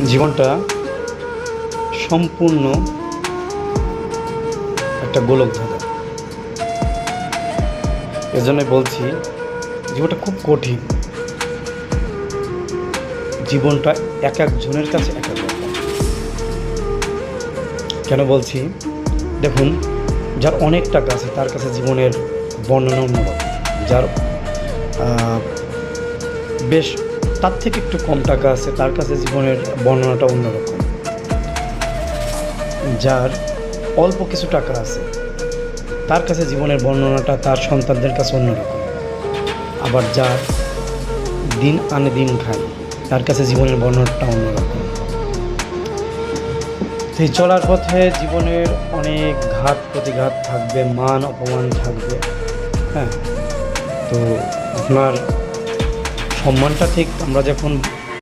জীবনটা সম্পূর্ণ একটা গোলকধাঁধা। এজন্যই বলছি জীবনটা খুব কঠিন। জীবনটা এক একজনের কাছে এক এক রকম। কেন বলছি, দেখুন, যার অনেক টাকা আছে তার কাছে জীবনের বর্ণনা অন্যরকম। যার বেশ তার থেকে একটু কম টাকা আছে তার কাছে জীবনের বর্ণনাটা অন্যরকম। যার অল্প কিছু টাকা আছে তার কাছে জীবনের বর্ণনাটা তার সন্তানদের কাছে অন্যরকম। আবার যার দিন আনে দিন খায় তার কাছে জীবনের বর্ণনাটা অন্যরকম। এই চলার পথে জীবনের অনেক ঘাত প্রতিঘাত থাকবে, মান অপমান থাকবে। হ্যাঁ, তো আপনার সম্মানটা ঠিক আমরা যখন